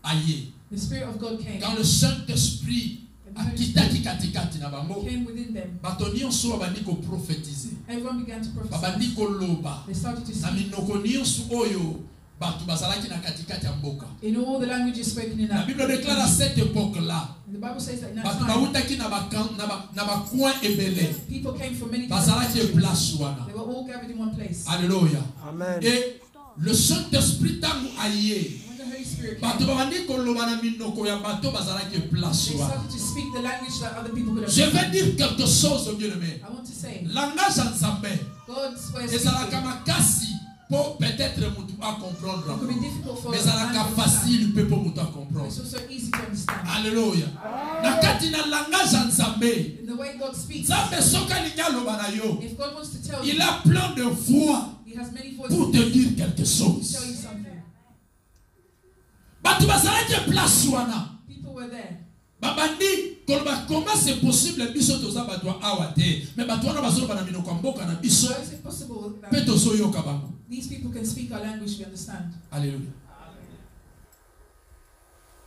aye. the Spirit of God came. Quand le Saint-Esprit And the Holy akitaki Spirit katikati na bango, came within them. bato nyonso babandi prophétiser. Everyone began to prophesy. Babandi koloba. They started to Na speak minoko nyonso oyo bato bazalaki na katikati ya mboka. in all the languages spoken in La that. Bible déclare à cette époque-là, And the Bible says that in that bato time, bawutaki na bacoin ebele. people came from many different Bazalaki countries. place wana. They were all gathered in one place. Alléluia. Amen. Et le Saint-Esprit tangu aye. When the Holy Spirit came, Bato babandi koloba na minoko ya bato bazalaki place they wana. started to speak the language that other people could Je vais understand. dire quelque chose, bien-aimé. I want to say, Langage en Zambé. God's way of Ezalaka speaking makasi pour peut-être mutu à comprendre. Mais ça n'a facile peut pour mutu à comprendre. Alléluia. Na kati na langage nzambe. Nzambe soka linya loba na yo. Il a plein de voix pour te dire quelque chose. Batu bazalaki place wana. Babandi comment c'est possible biso toza bato awate mais bato wana bazo bana minoko mboka na biso peto soyo kabango. These people can speak our language, we understand. Alléluia.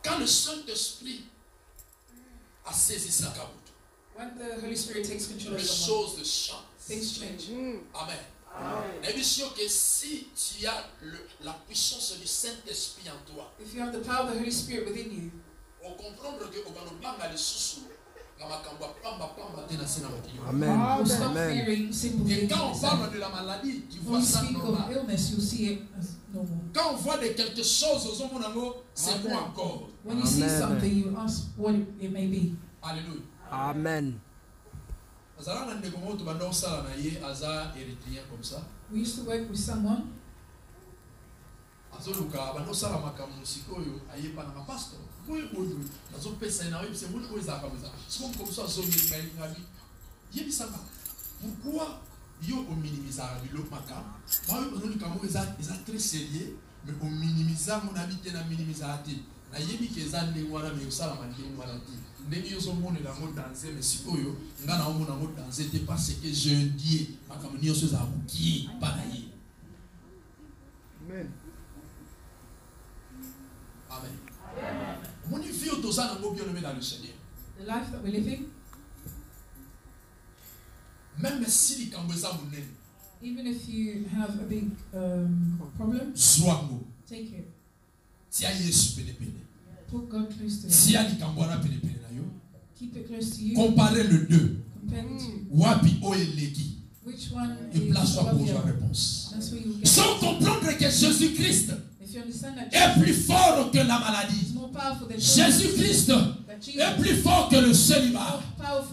Quand le Saint-Esprit a saisi sa caboute, when the Holy Spirit takes control of les choses changent. Things change. Amen. Et bien sûr que si tu as la puissance du Saint-Esprit en toi, if you have the power of the Holy Spirit within you, on comprend que on va banga les sous. Amen. Amen. Et quand on parle de la maladie, tu vois ça normal. Quand on voit de quelque chose, c'est quoi encore? When you see something, you ask what it may be. Alléluia. Amen. We used to work with someone. Pourquoi yo on minimise biloko maka ba yo bazoli kamo eza très sérieux mais on minimise mon habité na minimise ati na yebi ke za ndenge wana mais osala mandenge wana ti ndenge yo so mona la mo danser mais sikoyo nga na mona mo danser te parce que je dis makambo nyonso za buki para ye. Amen. Amen. Mon vie autoza na mo bien aimé dans le Seigneur. The life that we're living, même si les kamboza munene, even if you have a big problem, take it. Tia Yesu pene pene. Put God close to Tia li kambwana pene pene na yo. Keep it close to you. Comparez le deux. Compare the two. Wapi o eleki. Which one et place-toi pour la réponse. Sans comprendre que Jésus-Christ est plus fort que la maladie. Jésus-Christ est plus fort que le célibat.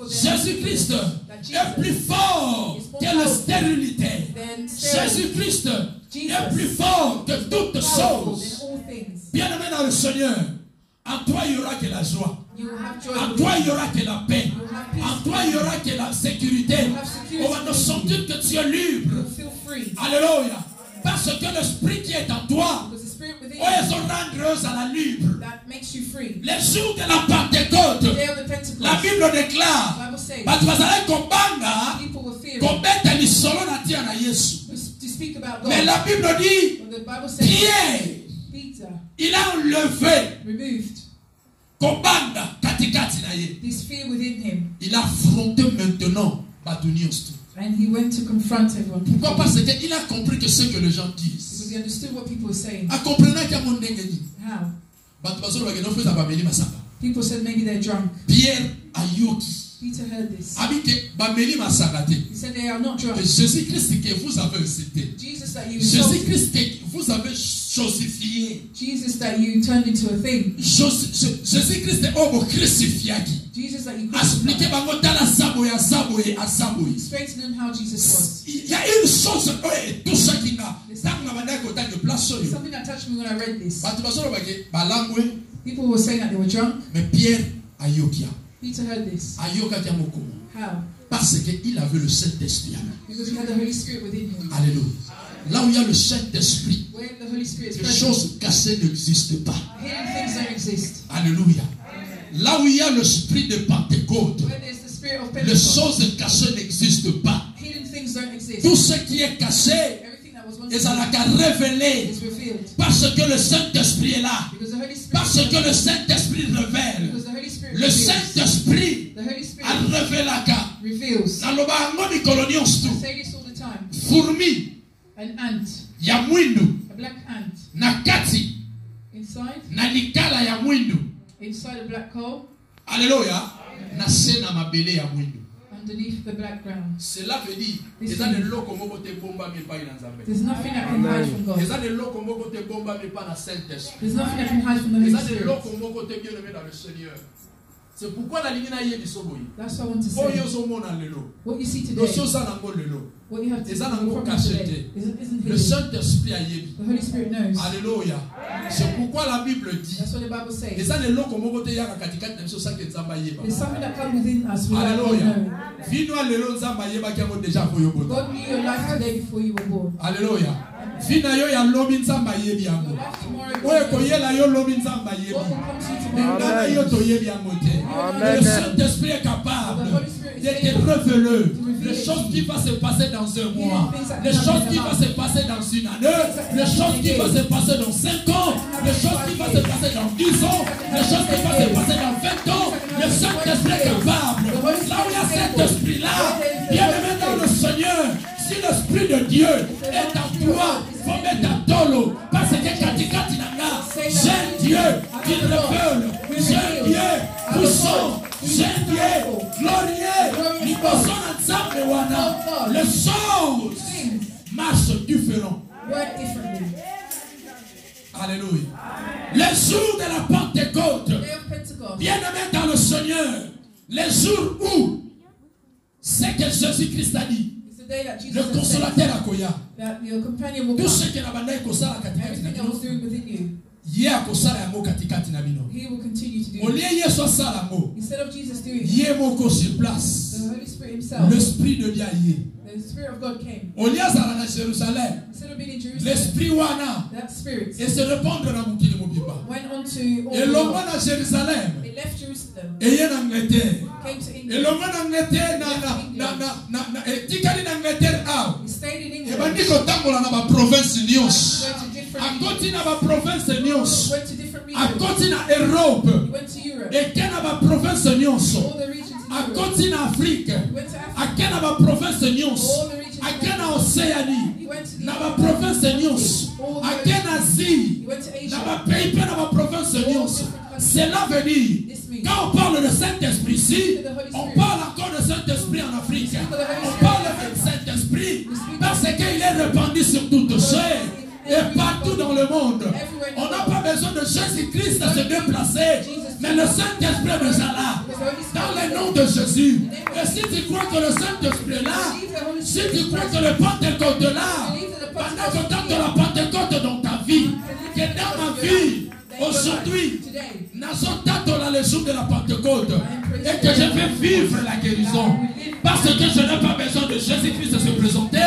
Jésus-Christ est plus fort que la stérilité. Jésus-Christ est plus fort que toutes choses. Bien-aimé dans le Seigneur, en toi il y aura que la joie. En toi il y aura que la paix. En toi il y aura que la sécurité. On va nous sentir que tu es libre. Alléluia. Parce que l'esprit qui est en toi, on est rendre à la libre. Les jours de la Pentecôte, la Bible déclare, mais la Bible dit, Pierre, il a enlevé this fear within him. Il a affronté maintenant and he went to confront everyone. Pourquoi? Parce qu'il a compris que ce que les gens disent. Because he understood what people were saying. How? People said maybe they're drunk. Pierre Ayoki. Peter heard this. He said they are not drunk. Jésus-Christ que vous avez cité. Jésus-Christ que vous avez chosifié. Jesus that you turned into a thing. Jésus-Christ est crucifié. Jesus that you crucified. Explain to them how Jesus was. Il y a une chose something that touched me when I read this. People were saying that they were drunk. Mais Pierre Ayokia. Peter heard this. How? Parce qu'il avait le Saint-Esprit. Because he had the Holy Spirit within him. Alléluia. Là où il y a le Saint-Esprit, les choses cachées n'existent pas. Hidden things don't exist. Alléluia. Là où il y a l'esprit de Pentecôte, les choses cachées n'existent pas. Hidden things don't exist. Tout ce qui est caché, ils ont qu'à révéler. Parce que le Saint-Esprit est là. Parce que le Saint-Esprit révèle. Le Saint-Esprit a révélé la carte. Fourmi. An ant. Ya mwindu. A black ant. Na kati. Inside. Na likala ya mwindu. Inside a black hole. Alléluia. Na sena mabele ya mwindu. Underneath the black ground. Cela veut dire there's nothing that can hide from God. There's nothing that can hide from the Holy Spirit. C'est pourquoi la ligne n'a pas été sauvée. That's what I want to say. What you see today, what you have to today isn't le Saint-Esprit a the Holy Spirit knows. Alléluia. C'est pourquoi la Bible dit. That's what the Bible says. There's something that comes within us. Alléluia. God knew your life today before you were born. Alléluia. Vina yo ya lobi nzamba yebi yango. Oye koyela yo lobi nzamba yebi. Ngana yo to yebi yango te. Le Saint-Esprit est capable de te révéler les choses qui vont se passer dans un mois, les choses qui vont se passer dans une année, les choses qui vont se passer dans 5 ans, les choses qui vont se passer dans 10 ans, les choses qui vont se passer dans 20 ans. Le Saint-Esprit est capable. Là où il y a cet esprit-là, bien-aimé dans le Seigneur, si l'Esprit de Dieu est en toi, il faut mettre un tolo. Parce que Katikati Nanga, c'est un Dieu qui révèle, c'est un Dieu puissant, c'est un Dieu glorieux. Les choses marchent différents. Alléluia. Les jours de la Pentecôte, bien-aimé dans le Seigneur, les jours où c'est que Jésus-Christ a dit, le consolateur a koya. Tout ce que la bande kosala katikati na bino. Ye akosala yango katikati na bino. Au lieu Yesu asala yango, ye moko sur place. L'Esprit de Dieu y est. Au lieu azala na Jérusalem, l'Esprit wana et se répandre na mukili mobimba. Et l'homme na Jérusalem, et ye na Angleterre. Et l'homme na Angleterre na tikali na Angleterre a. Et bandi ko tambola na ba province nyonso. A koti na ba province nyonso. A koti na Europe. Et kena ba province nyonso. A koti na Afrique. A kena ba province nyonso. A kena Océanie. Na ba province nyonso. A kena Asie. Na ba pays na ba province nyonso. Cela veut dire, quand on parle de Saint-Esprit ici, on parle encore de Saint-Esprit en Afrique. On parle de Saint-Esprit parce qu'il est répandu sur toute chair et partout dans le monde. On n'a pas besoin de Jésus-Christ à se déplacer, mais le Saint-Esprit est déjà là, dans le nom de Jésus. Et si tu crois que le Saint-Esprit est là, si tu crois que le Pentecôte est là, pendant que tu as la Pentecôte dans ta vie, que dans ma vie, aujourd'hui, dans le jour de la Pentecôte, et que je vais vivre la guérison, parce que je n'ai pas besoin de Jésus-Christ de se présenter,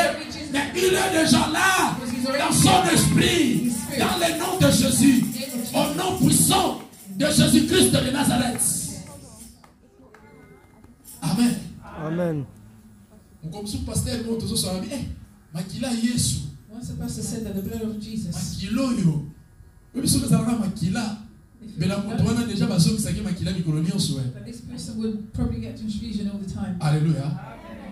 mais il est déjà là, dans son esprit, dans le nom de Jésus, au nom puissant de Jésus-Christ de Nazareth. Amen. Amen. Comme si le pasteur monte au sol, Makila Yesu. Once the pastor said that the blood of Jesus. Makilo yo. Mais si vous avez Makila, mais la montoine déjà va se faire Makila Mikolonio souhait. But this person would probably get confusion all the time. Alléluia.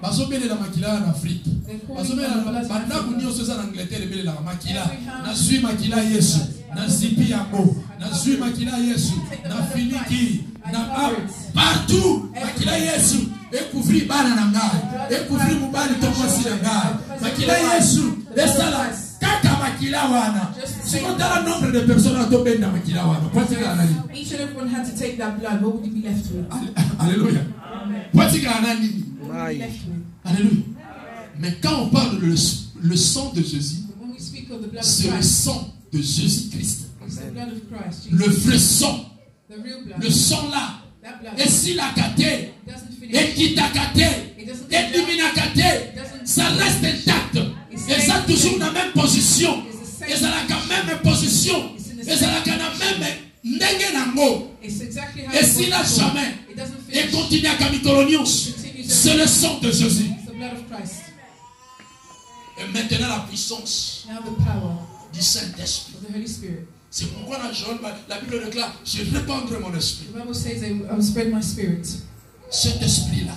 Baso bele la makila en Afrique. Baso bele la banda kunyo sosa en Angleterre bele la makila. Na sui makila Yesu. Na zipi yango. Na sui makila Yesu. Na finiki. Na partout makila Yesu. Et couvrir bana na ngai. Et couvrir mubali tomosi na ngai. Makila Yesu. Desala kaka makila wana. Si on a le nombre de personnes à tomber dans makila wana. Each and everyone had to take that blood. What would you be left with? Alléluia. Alléluia. Mais quand on parle de le sang de Jésus, c'est le sang de Jésus-Christ. Le vrai sang. Le sang là. Et s'il a gâté, et qui t'a gâté, et qui n'a gâté, ça reste intact. Et ça toujours dans la même position. Et ça a la même position. Et ça a la même nengenango. Et s'il n'a jamais, et continue à Kamikolonios, c'est le sang de Jésus. Et maintenant la puissance du Saint-Esprit. C'est pourquoi la Bible déclare, je répandrai mon esprit. Cet esprit-là,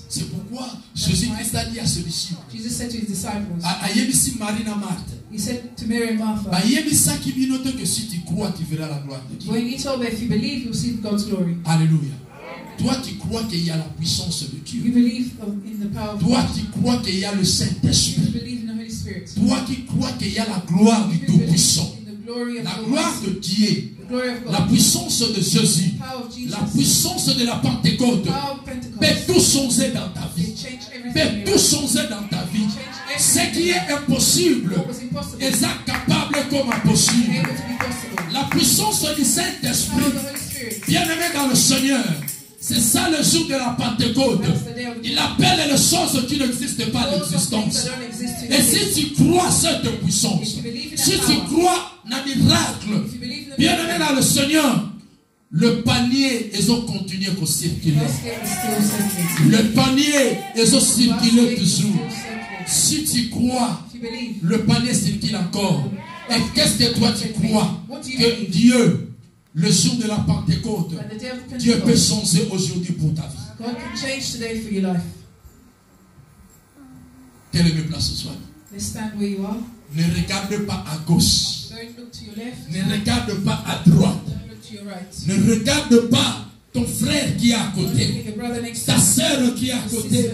c'est pourquoi Jésus-Christ a dit à ses disciples, he said to Mary and Martha, que si tu crois, tu verras la gloire de Dieu. when he told her, if you believe, you'll see God's glory. Alléluia. Toi, tu crois qu'il y a la puissance de Dieu. You believe in the power of Toi, God. tu crois qu'il y a le Saint-Esprit. You believe in the Holy Spirit. Toi qui crois qu'il y a la gloire du Tout-Puissant. In the glory of La the gloire de Dieu la puissance de Jésus, la puissance de la Pentecôte peut tout changer dans ta vie. Peut tout changer dans ta vie. Ce qui est impossible est capable comme impossible. La puissance du Saint-Esprit, bien-aimé dans le Seigneur, c'est ça le jour de la Pentecôte. Il appelle les choses qui n'existent pas d'existence. Et si tu crois cette puissance, si tu crois dans le miracle, bien-aimé dans le Seigneur, le panier, ils ont continué à circuler. Le panier, ils ont circulé toujours. Si tu crois, le panier circule encore. Et qu'est-ce que toi tu crois? Que Dieu, le jour de la Pentecôte, Dieu peut changer aujourd'hui pour ta vie. Quelle est ma place ce soir? Ne regarde pas à gauche. Ne regarde pas à droite. Ne regarde pas ton frère qui est à côté, ta soeur qui est à côté.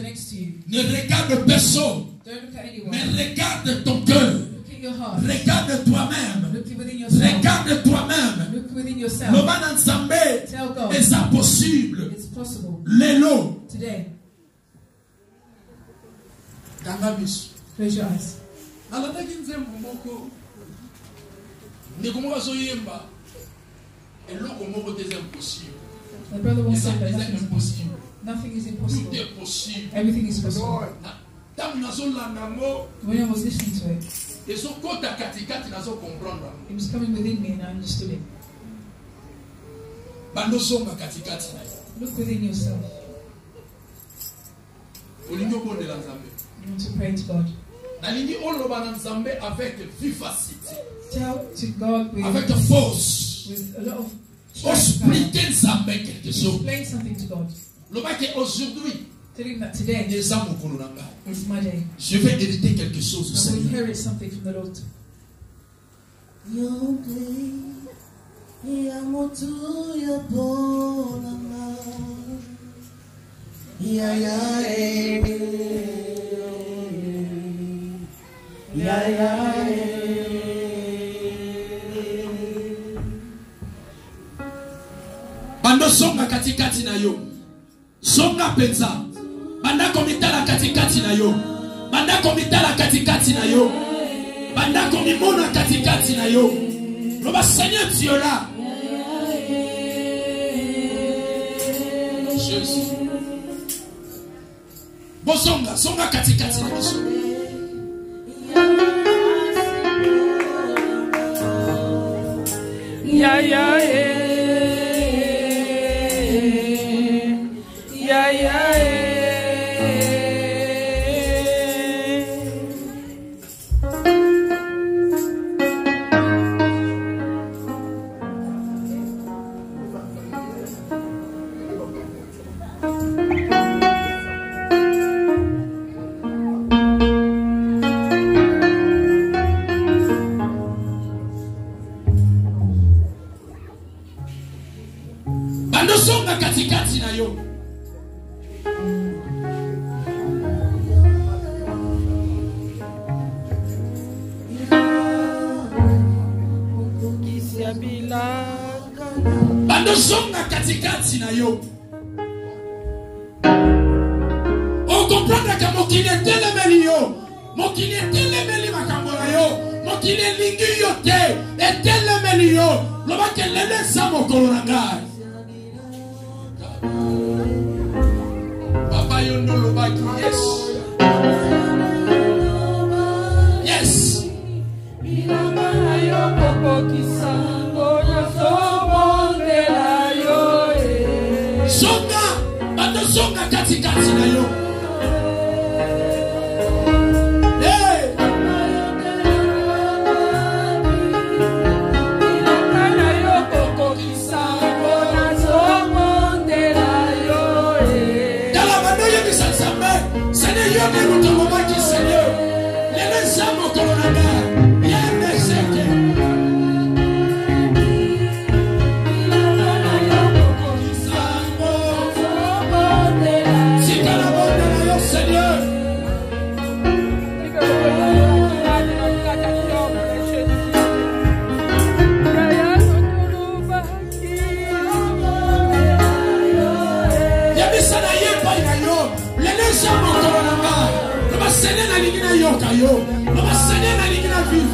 Ne regarde personne, mais regarde ton cœur. Regarde toi-même. Regarde toi-même. Le ban ensemble est impossible. L'élo. Close your eyes. The brother will say that nothing is impossible. Everything is possible. When I was listening to it, it was coming within me and I understood it. Look within yourself. You want to pray to God. Tell to God avec force. With a lot of explain something to God. Tell him that today is my day. Je vais hériter quelque chose. I will inherit something from the Lord. Bando songa katikati na yo. Songa penza. Banda komitala katikati na yo. Banda komitala katikati na yo. Banda komimona katikati na yo. Loba Seigneur Dieu là. Jésus. Bosonga, songa katikati na yo.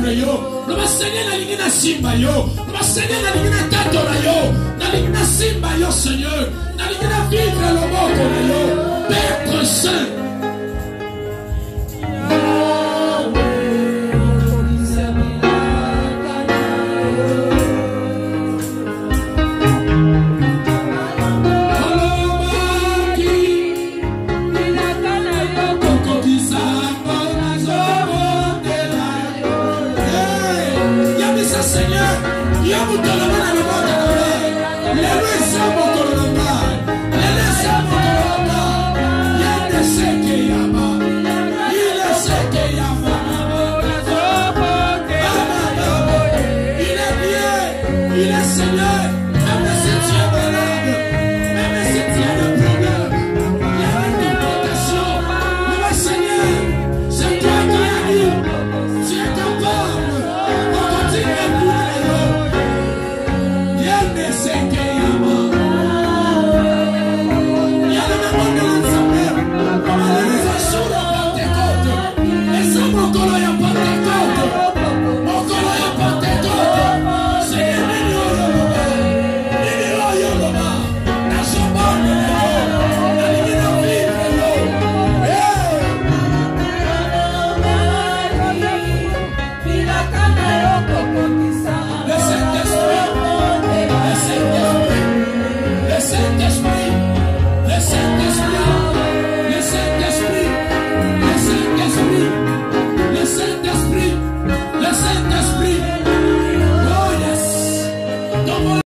vivre yo. Le Seigneur n'a rien à simba yo. Le Seigneur n'a rien à katola yo. N'a rien à simba yo, Seigneur. N'a rien à vivre le mot yo. Père Saint. Le Saint-Esprit